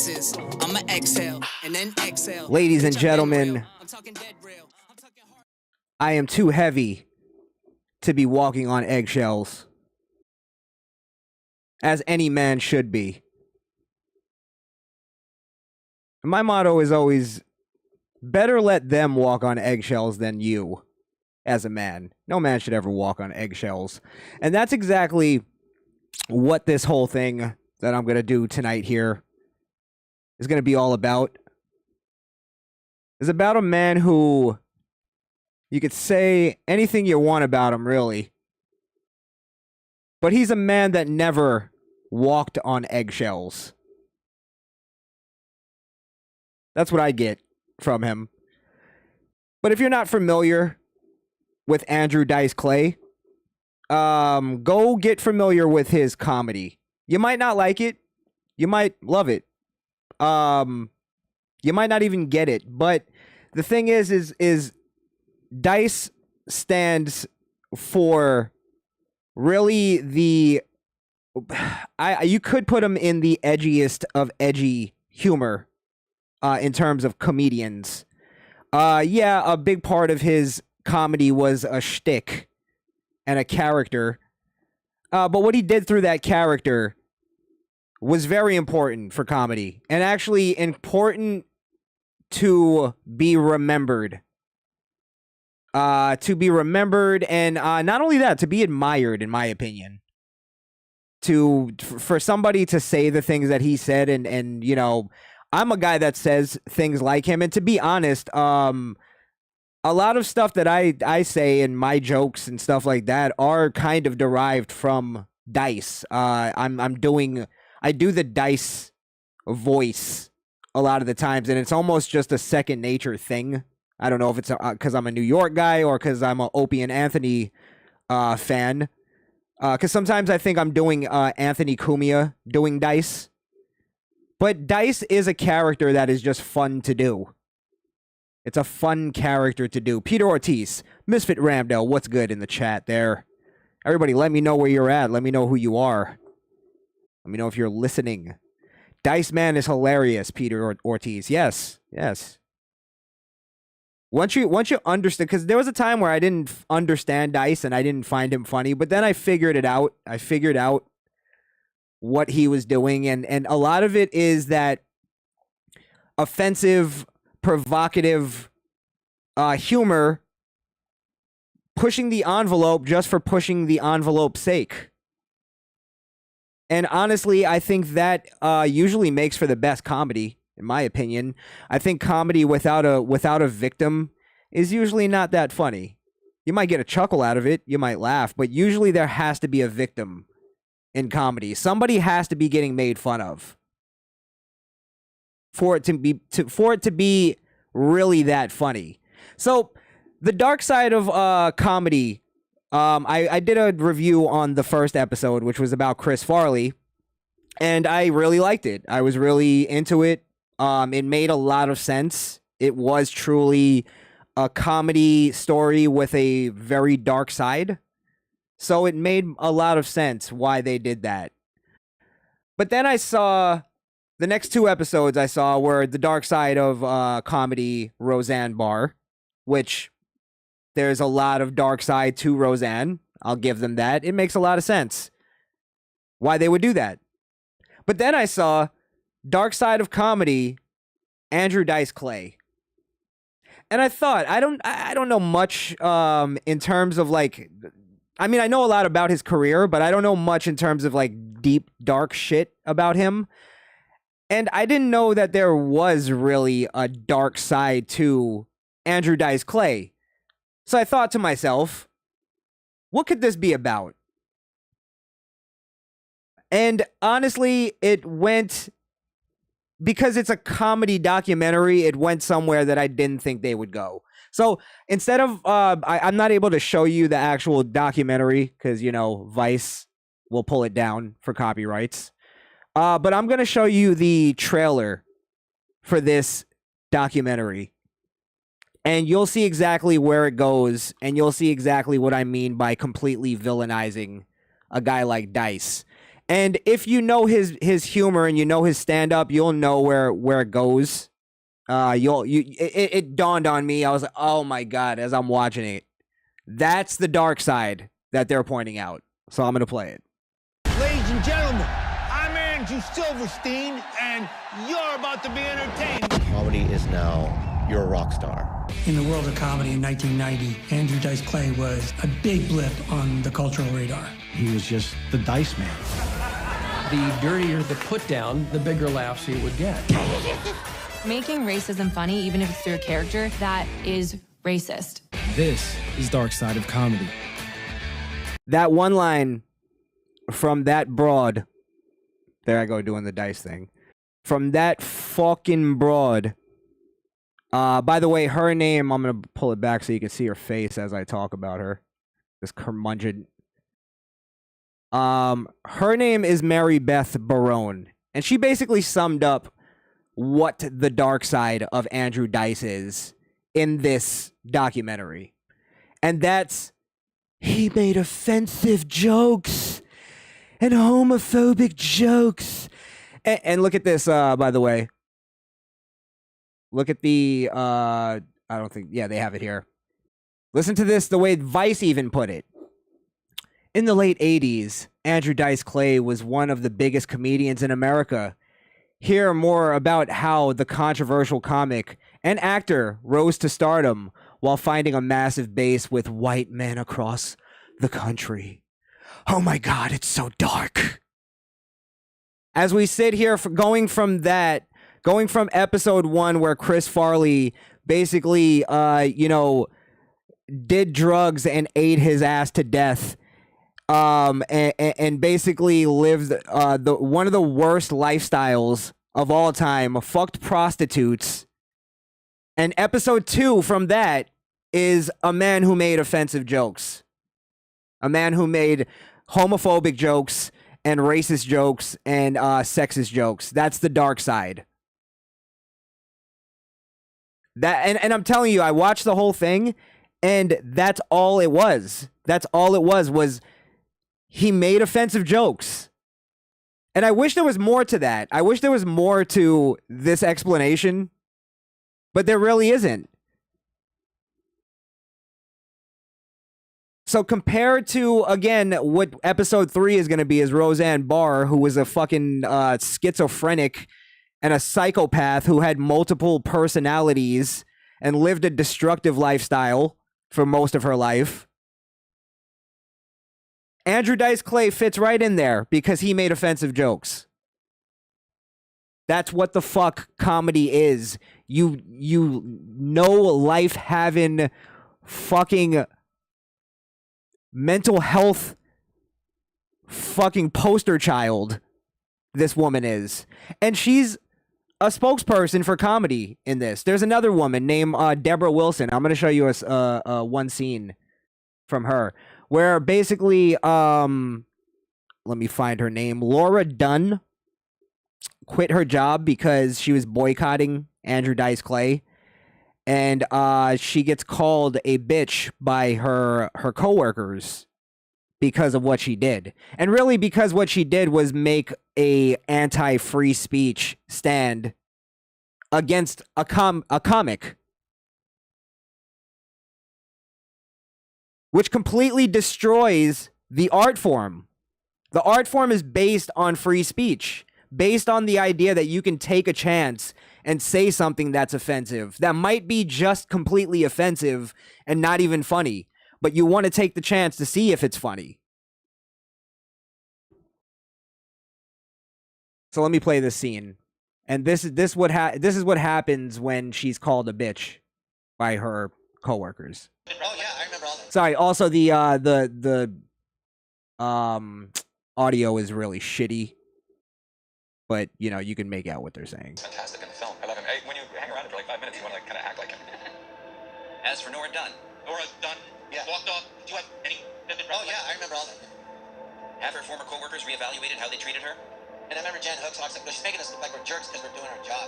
X's. I'ma exhale and then exhale. Ladies and gentlemen, I am too heavy to be walking on eggshells, as any man should be. My motto is always, better let them walk on eggshells than you as a man. No man should ever walk on eggshells. And that's exactly what this whole thing that I'm going to do tonight here is going to be all about. It's about a man who you could say anything you want about him, really. But he's a man that never walked on eggshells. That's what I get from him. But if you're not familiar with Andrew Dice Clay, go get familiar with his comedy. You might not like it. You might love it. You might not even get it. But the thing is Dice stands for really the... you could put him in the edgiest of edgy humor. In terms of comedians. Yeah, a big part of his comedy was a shtick and a character. But what he did through that character was very important for comedy. And actually important to be remembered. To be remembered and not only that, to be admired, in my opinion. For somebody to say the things that he said and you know... I'm a guy that says things like him, and to be honest, a lot of stuff that I say in my jokes and stuff like that are kind of derived from Dice. I do the Dice voice a lot of the times, and it's almost just a second nature thing. I don't know if it's because I'm a New York guy or because I'm a Opie and Anthony fan. Because sometimes I think I'm doing Anthony Cumia doing Dice. But Dice is a character that is just fun to do. It's a fun character to do. Peter Ortiz, Misfit Ramdell, what's good in the chat there? Everybody, let me know where you're at. Let me know who you are. Let me know if you're listening. Dice Man is hilarious, Peter Ortiz. Yes, yes. Once you understand, because there was a time where I didn't understand Dice and I didn't find him funny, but then I figured it out. I figured out what he was doing, and a lot of it is that offensive, provocative humor, pushing the envelope just for pushing the envelope's sake. And honestly, I think that usually makes for the best comedy, in my opinion. I think comedy without a victim is usually not that funny. You might get a chuckle out of it, you might laugh, but usually there has to be a victim in comedy. Somebody has to be getting made fun of for it to be really that funny. So the dark side of comedy, I did a review on the first episode, which was about Chris Farley, and I really liked it. I was really into it. It made a lot of sense. It was truly a comedy story with a very dark side. So it made a lot of sense why they did that. But then I saw the next two episodes I saw were the dark side of comedy Roseanne Barr, which there's a lot of dark side to Roseanne. I'll give them that. It makes a lot of sense why they would do that. But then I saw dark side of comedy Andrew Dice Clay. And I thought, I don't know much in terms of like... I mean, I know a lot about his career, but I don't know much in terms of like deep, dark shit about him. And I didn't know that there was really a dark side to Andrew Dice Clay. So I thought to myself, what could this be about? And honestly, it went, because it's a comedy documentary, it went somewhere that I didn't think they would go. So instead of, I'm not able to show you the actual documentary because, you know, Vice will pull it down for copyrights. But I'm going to show you the trailer for this documentary. And you'll see exactly where it goes. And you'll see exactly what I mean by completely villainizing a guy like Dice. And if you know his humor and you know his stand up, you'll know where it goes. It dawned on me. I was like, oh my God, as I'm watching it. That's the dark side that they're pointing out. So I'm going to play it. Ladies and gentlemen, I'm Andrew Silverstein, and you're about to be entertained. Comedy is now your rock star. In the world of comedy in 1990, Andrew Dice Clay was a big blip on the cultural radar. He was just the dice man. The dirtier the put down, the bigger laughs he would get. Making racism funny, even if it's through a character, that is racist. This is Dark Side of Comedy. That one line from that broad, there I go doing the dice thing, from that fucking broad. By the way, her name, I'm going to pull it back so you can see her face as I talk about her. This curmudgeon. Her name is Mary Beth Barone, and she basically summed up what the dark side of Andrew Dice is in this documentary. And that's, he made offensive jokes and homophobic jokes. And look at this, by the way. Look at the, I don't think, yeah, they have it here. Listen to this, the way Vice even put it. In the late 80s, Andrew Dice Clay was one of the biggest comedians in America. Hear more about how the controversial comic and actor rose to stardom while finding a massive base with white men across the country. Oh my God, it's so dark. As we sit here, going from episode 1 where Chris Farley basically, did drugs and ate his ass to death, and basically lived one of the worst lifestyles of all time, fucked prostitutes. And episode 2 from that is a man who made offensive jokes. A man who made homophobic jokes and racist jokes and sexist jokes. That's the dark side. And I'm telling you, I watched the whole thing, and that's all it was. That's all it was he made offensive jokes. And I wish there was more to that. I wish there was more to this explanation, but there really isn't. So compared to, again, what episode 3 is going to be is Roseanne Barr, who was a fucking schizophrenic and a psychopath who had multiple personalities and lived a destructive lifestyle for most of her life. Andrew Dice Clay fits right in there because he made offensive jokes. That's what the fuck comedy is. You know, life having fucking mental health fucking poster child this woman is. And she's a spokesperson for comedy in this. There's another woman named Deborah Wilson. I'm going to show you one scene from her where basically, let me find her name. Laura Dunn quit her job because she was boycotting Andrew Dice Clay. And she gets called a bitch by her coworkers because of what she did. And really because what she did was make a anti-free speech stand against a comic, which completely destroys the art form. The art form is based on free speech, based on the idea that you can take a chance and say something that's offensive, that might be just completely offensive and not even funny, but you want to take the chance to see if it's funny. So let me play this scene. And this is what happens when she's called a bitch by her coworkers. Oh yeah, I remember all that. Sorry, also the audio is really shitty. But, you can make out what they're saying. Fantastic in the film. I love him. Hey, when you hang around him for like 5 minutes, you want to kind of act like him. As for Nora Dunn. Nora Dunn, Yeah. walked off. Do you have any? Oh yeah, I remember all that. Have her former co-workers reevaluated how they treated her? And I remember Jen Hooks talks like, she's making us look like we're jerks because we're doing our job.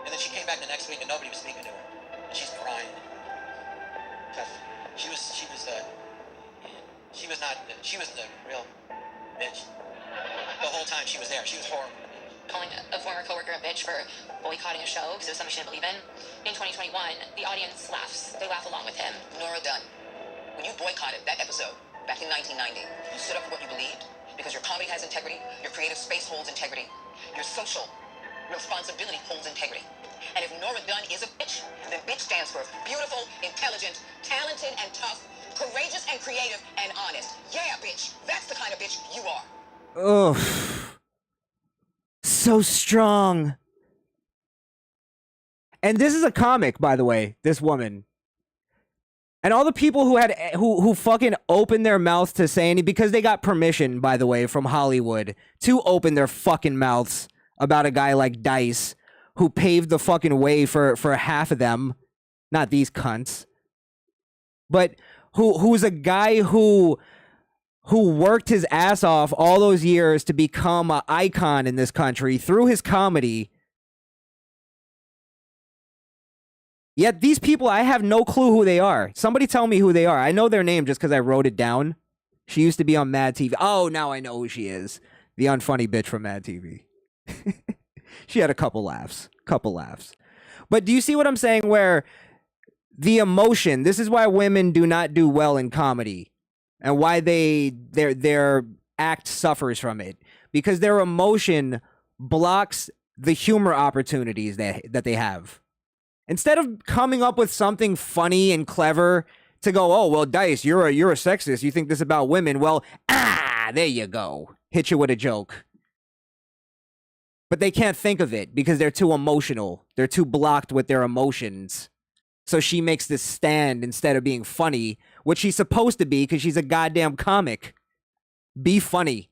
And then she came back the next week and nobody was speaking to her. And she's crying. She was the real bitch. The whole time she was there, she was horrible. Calling a former coworker a bitch for boycotting a show because it was something she didn't believe in. In 2021, the audience laughs. They laugh along with him. Nora Dunn, when you boycotted that episode back in 1990, you stood up for what you believed because your comedy has integrity, your creative space holds integrity, your social responsibility holds integrity. And if Nora Dunn is a bitch, then bitch stands for beautiful, intelligent, talented, and tough, courageous and creative and honest. Yeah, bitch. That's the kind of bitch you are. Ugh. So strong. And this is a comic, by the way, this woman. And all the people who fucking opened their mouths to say anything, because they got permission, by the way, from Hollywood to open their fucking mouths about a guy like Dice, who paved the fucking way for half of them. Not these cunts. But who's a guy who worked his ass off all those years to become an icon in this country through his comedy. Yet these people, I have no clue who they are. Somebody tell me who they are. I know their name just because I wrote it down. She used to be on Mad TV. Oh, now I know who she is. The unfunny bitch from Mad TV. She had a couple laughs. But do you see what I'm saying? Where the emotion, this is why women do not do well in comedy. And why their act suffers from it. Because their emotion blocks the humor opportunities that they have. Instead of coming up with something funny and clever to go, oh, well, Dice, you're a sexist. You think this about women. Well, there you go. Hit you with a joke. But they can't think of it because they're too emotional. They're too blocked with their emotions. So she makes this stand instead of being funny, which she's supposed to be because she's a goddamn comic. Be funny.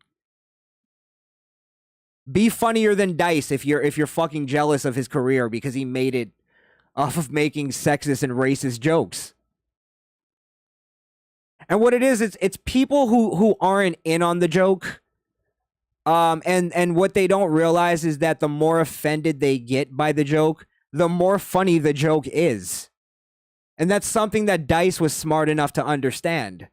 Be funnier than Dice if you're fucking jealous of his career because he made it off of making sexist and racist jokes. And what it is, it's people who aren't in on the joke. And what they don't realize is that the more offended they get by the joke, the more funny the joke is. And that's something that Dice was smart enough to understand.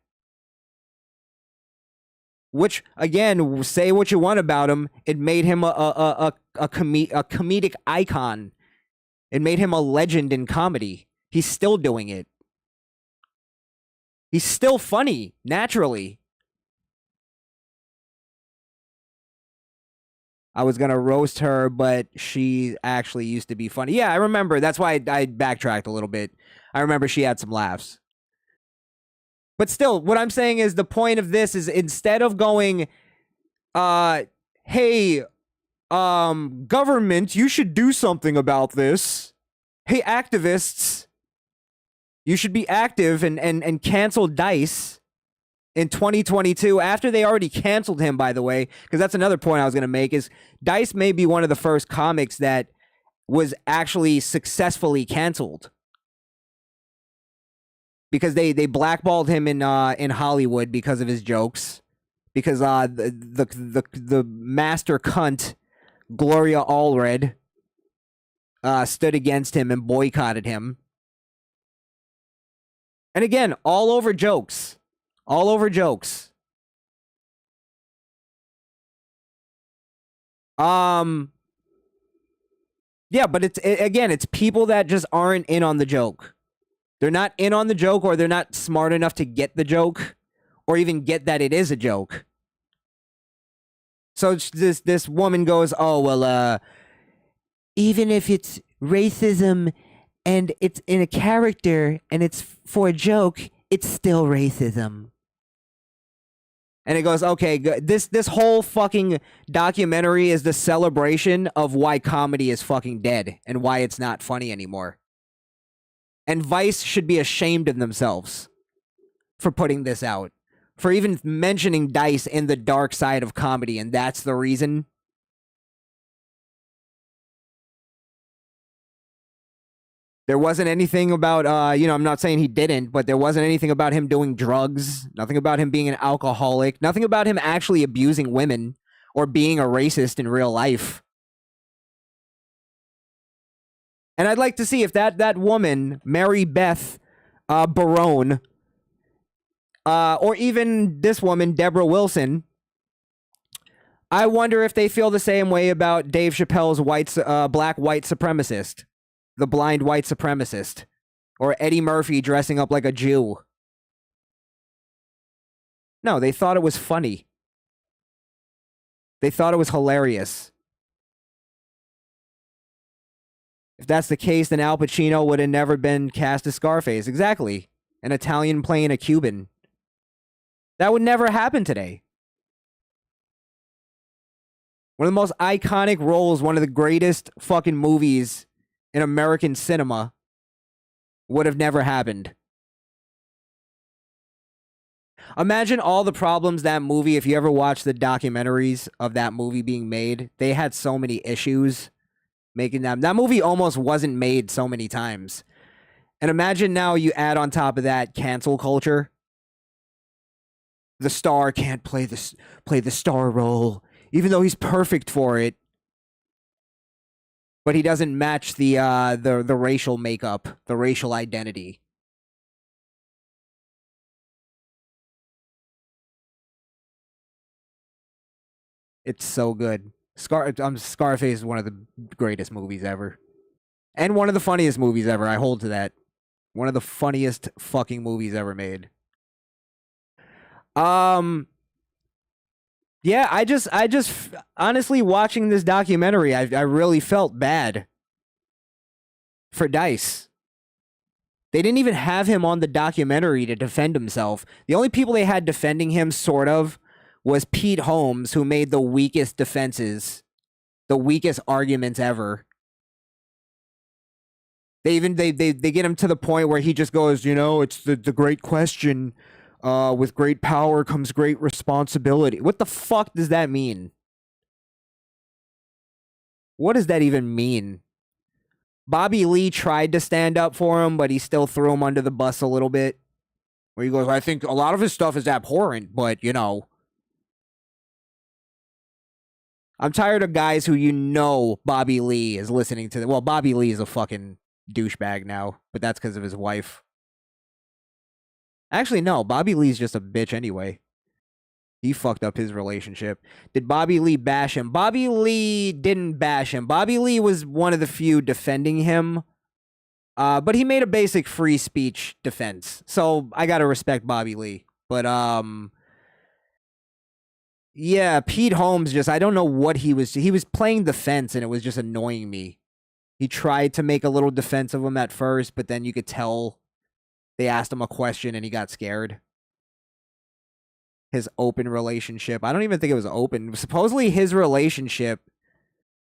Which, again, say what you want about him, it made him a comedic icon. It made him a legend in comedy. He's still doing it. He's still funny, naturally. I was going to roast her, but she actually used to be funny. Yeah, I remember. That's why I backtracked a little bit. I remember she had some laughs. But still, what I'm saying is the point of this is instead of going, hey, government, you should do something about this. Hey, activists, you should be active and cancel Dice in 2022 after they already canceled him, by the way, because that's another point I was going to make is Dice may be one of the first comics that was actually successfully canceled. Because they blackballed him in Hollywood because of his jokes. Because the master cunt Gloria Allred stood against him and boycotted him. And again, all over jokes. All over jokes. Yeah, but it's people that just aren't in on the joke. They're not in on the joke, or they're not smart enough to get the joke, or even get that it is a joke. So this woman goes, oh, well, even if it's racism and it's in a character and it's for a joke, it's still racism. And it goes, okay, this whole fucking documentary is the celebration of why comedy is fucking dead and why it's not funny anymore. And Vice should be ashamed of themselves for putting this out. For even mentioning Dice in the dark side of comedy, and that's the reason. There wasn't anything about, I'm not saying he didn't, but there wasn't anything about him doing drugs, nothing about him being an alcoholic, nothing about him actually abusing women or being a racist in real life. And I'd like to see if that woman, Mary Beth Barone, or even this woman, Deborah Wilson, I wonder if they feel the same way about Dave Chappelle's black white supremacist, the blind white supremacist, or Eddie Murphy dressing up like a Jew. No, they thought it was funny. They thought it was hilarious. If that's the case, then Al Pacino would have never been cast as Scarface. Exactly. An Italian playing a Cuban. That would never happen today. One of the most iconic roles, one of the greatest fucking movies in American cinema would have never happened. Imagine all the problems that movie, if you ever watch the documentaries of that movie being made, they had so many issues making that movie almost wasn't made so many times. And imagine now you add on top of that cancel culture. The star can't play the star role, even though he's perfect for it. But he doesn't match the racial makeup, the racial identity. It's so good. Scarface is one of the greatest movies ever. And one of the funniest movies ever. I hold to that. One of the funniest fucking movies ever made. Yeah, I just honestly watching this documentary, I really felt bad for Dice. They didn't even have him on the documentary to defend himself. The only people they had defending him, sort of, was Pete Holmes, who made the weakest defenses, the weakest arguments ever. They get him to the point where he just goes, it's the great question. With great power comes great responsibility. What the fuck does that mean? What does that even mean? Bobby Lee tried to stand up for him, but he still threw him under the bus a little bit. Where he goes, I think a lot of his stuff is abhorrent, but, I'm tired of guys who Bobby Lee is listening to. Well, Bobby Lee is a fucking douchebag now, but that's because of his wife. Actually, no, Bobby Lee's just a bitch anyway. He fucked up his relationship. Did Bobby Lee bash him? Bobby Lee didn't bash him. Bobby Lee was one of the few defending him. But he made a basic free speech defense. So I gotta respect Bobby Lee. But, yeah, Pete Holmes I don't know what he was playing the fence and it was just annoying me. He tried to make a little defense of him at first, but then you could tell they asked him a question and he got scared. His open relationship. I don't even think it was open. Supposedly his relationship,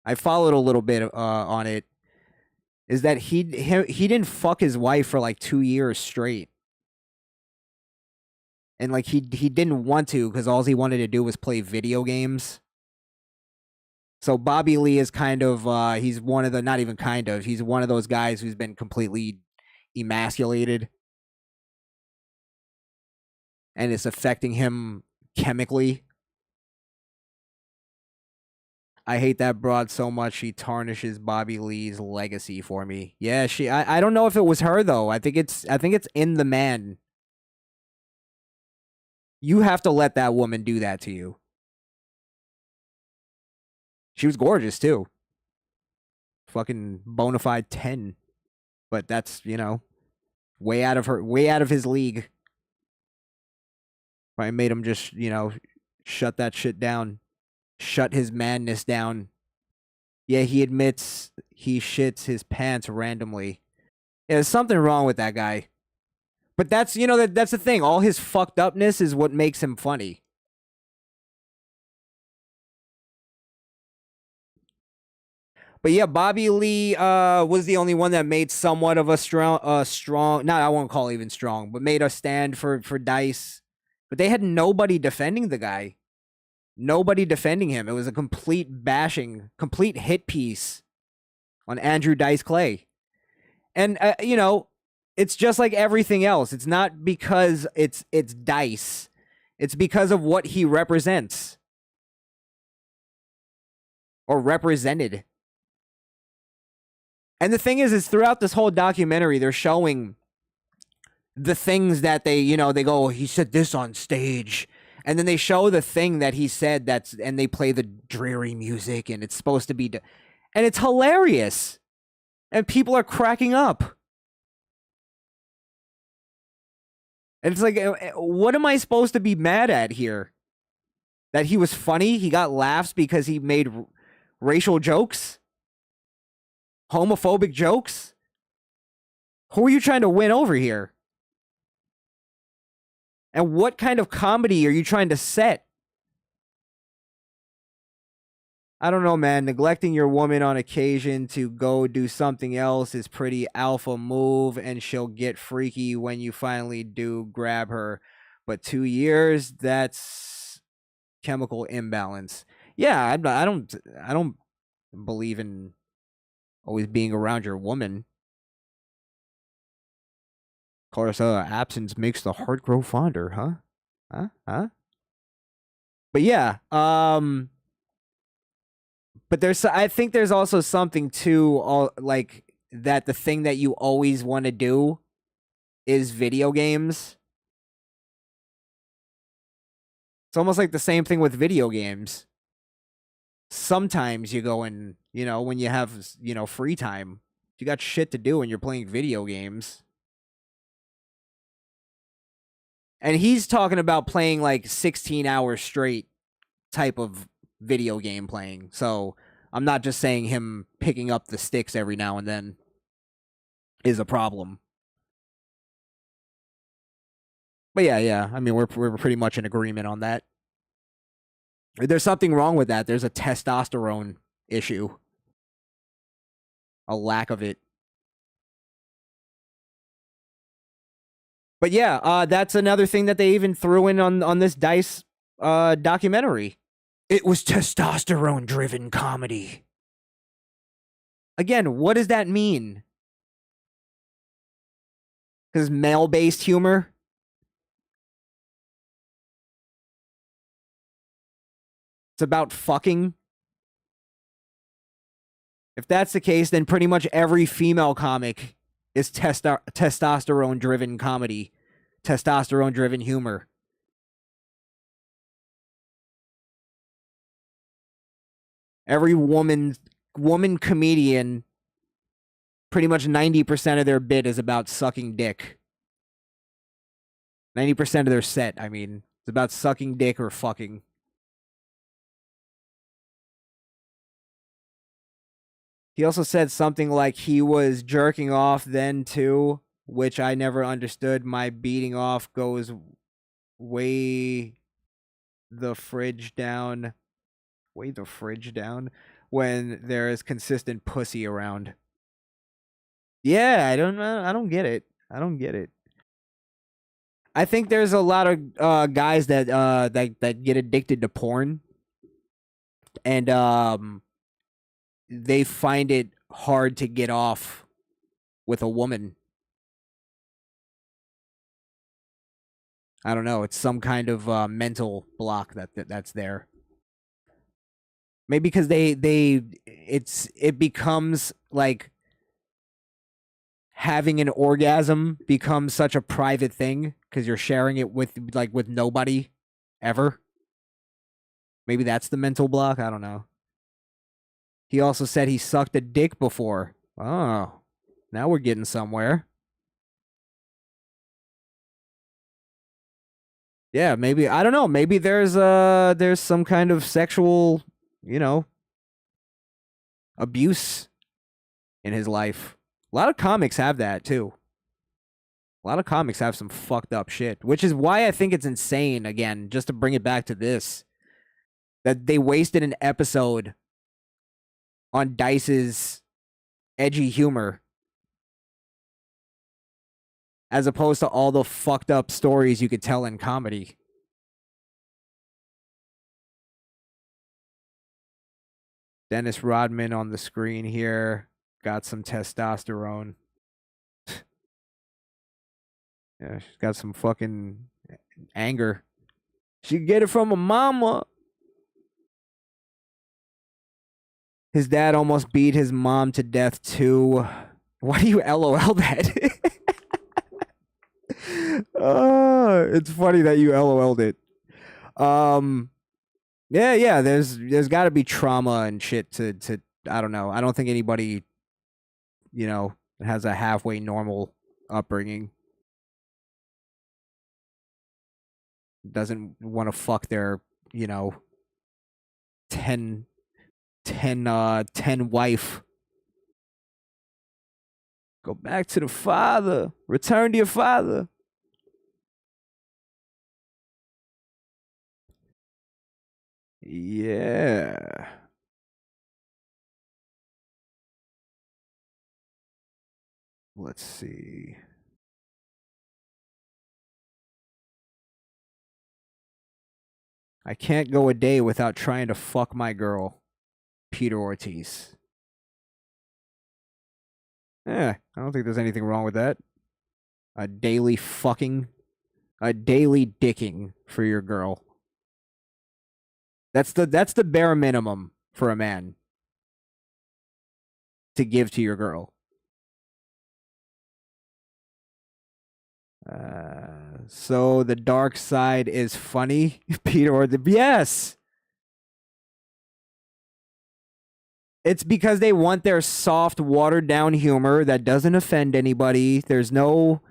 I followed a little bit on it, is that he didn't fuck his wife for like 2 years straight. And like he didn't want to because all he wanted to do was play video games. So Bobby Lee is kind of, he's one of the, not even kind of, he's one of those guys who's been completely emasculated. And it's affecting him chemically. I hate that broad so much she tarnishes Bobby Lee's legacy for me. Yeah, I don't know if it was her though. I think it's in the man. You have to let that woman do that to you. She was gorgeous too. Fucking bona fide 10. But that's, way out of his league. I made him just, shut that shit down. Shut his madness down. Yeah, he admits he shits his pants randomly. Yeah, there's something wrong with that guy. But that's, that's the thing. All his fucked upness is what makes him funny. But yeah, Bobby Lee was the only one that made somewhat of a strong, not I won't call it even strong, but made a stand for Dice. But they had nobody defending the guy. Nobody defending him. It was a complete bashing, complete hit piece on Andrew Dice Clay. And, it's just like everything else. It's not because it's Dice. It's because of what he represents. Or represented. And the thing is throughout this whole documentary, they're showing the things that they go, he said this on stage. And then they show the thing that he said and they play the dreary music and it's supposed to be, and it's hilarious. And people are cracking up. And it's like, what am I supposed to be mad at here? That he was funny? He got laughs because he made racial jokes? Homophobic jokes? Who are you trying to win over here? And what kind of comedy are you trying to set? I don't know, man. Neglecting your woman on occasion to go do something else is pretty alpha move, and she'll get freaky when you finally do grab her. But 2 years, that's chemical imbalance. Yeah, I don't believe in always being around your woman. Of course, absence makes the heart grow fonder, huh? But yeah, but I think there's also something too, like that the thing that you always want to do is video games. It's almost like the same thing with video games. Sometimes you go and, when you have, free time, you got shit to do and you're playing video games. And he's talking about playing like 16 hours straight type of video game playing. So I'm not just saying him picking up the sticks every now and then is a problem. But yeah. I mean, we're pretty much in agreement on that. There's something wrong with that. There's a testosterone issue. A lack of it. But yeah, that's another thing that they even threw in on this DICE documentary. It was testosterone-driven comedy. Again, what does that mean? Because male-based humor? It's about fucking? If that's the case, then pretty much every female comic is testosterone-driven comedy. Testosterone-driven humor. Every woman comedian, pretty much 90% of their bit is about sucking dick. 90% of their set, I mean. It's about sucking dick or fucking. He also said something like he was jerking off then too, which I never understood. My beating off goes way the fridge down when there is consistent pussy around. Yeah, I don't get it. I think there's a lot of guys that get addicted to porn, and they find it hard to get off with a woman. I don't know. It's some kind of mental block that's there. Maybe because it becomes like having an orgasm becomes such a private thing because you're sharing it with nobody ever. Maybe that's the mental block. I don't know. He also said he sucked a dick before. Oh, now we're getting somewhere. Yeah, maybe, I don't know. Maybe there's some kind of sexual, abuse in his life. A lot of comics have that too. A lot of comics have some fucked up shit, which is why I think it's insane, again, just to bring it back to this, that they wasted an episode on DICE's edgy humor as opposed to all the fucked up stories you could tell in comedy. Dennis Rodman on the screen here. Got some testosterone. Yeah, she's got some fucking anger. She get it from her mama. His dad almost beat his mom to death too. Why do you LOL that? It's funny that you LOL'd it. Yeah. There's got to be trauma and shit to I don't know. I don't think anybody, has a halfway normal upbringing. Doesn't want to fuck their, 10 wife. Go back to the father. Return to your father. Yeah. Let's see. I can't go a day without trying to fuck my girl. Peter Ortiz. I don't think there's anything wrong with that. A daily fucking, a daily dicking for your girl. That's the bare minimum for a man to give to your girl. So the dark side is funny, Peter or yes. It's because they want their soft, watered down humor that doesn't offend anybody. There's no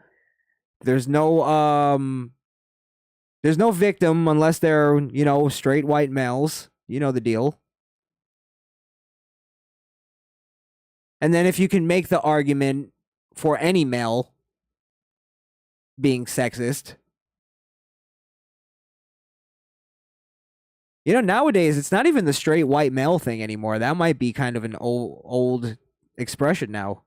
victim unless they're, straight white males. You know the deal. And then if you can make the argument for any male being sexist, nowadays it's not even the straight white male thing anymore. That might be kind of an old expression now.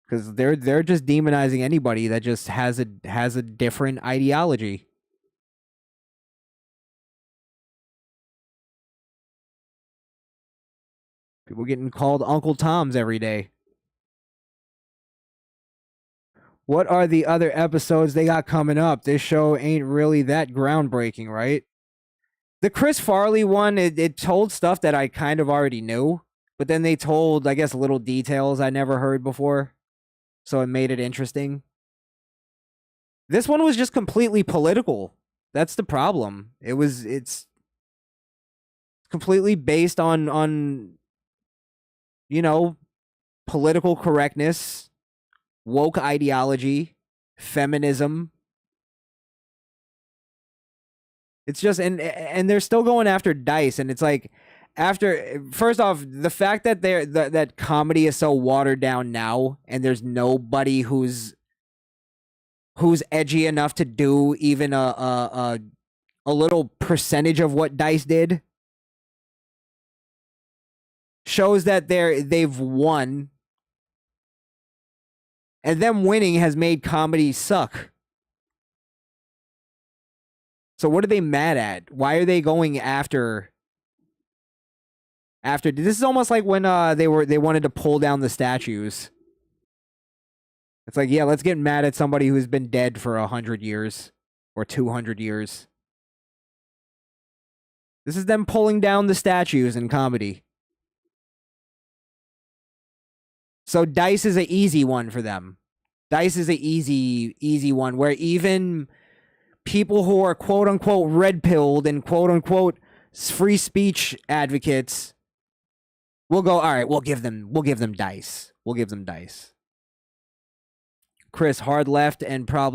Because they're just demonizing anybody that just has a different ideology. People getting called Uncle Toms every day. What are the other episodes they got coming up? This show ain't really that groundbreaking, right? The Chris Farley one, it told stuff that I kind of already knew, but then they told, I guess, little details I never heard before. So it made it interesting. This one was just completely political. That's the problem. It's completely based on political correctness, woke ideology, feminism. It's just and they're still going after Dice, and it's like first off, the fact that that comedy is so watered down now, and there's nobody who's edgy enough to do even a little percentage of what Dice did, shows that they've won. And them winning has made comedy suck. So what are they mad at? Why are they going after this is almost like when they wanted to pull down the statues. It's like, yeah, let's get mad at somebody who's been dead for 100 years or 200 years. This is them pulling down the statues in comedy. So Dice is an easy one for them. Dice is an easy one where even people who are quote unquote red pilled and quote unquote free speech advocates will go, all right, we'll give them Dice. We'll give them Dice. Chris, hard left and probably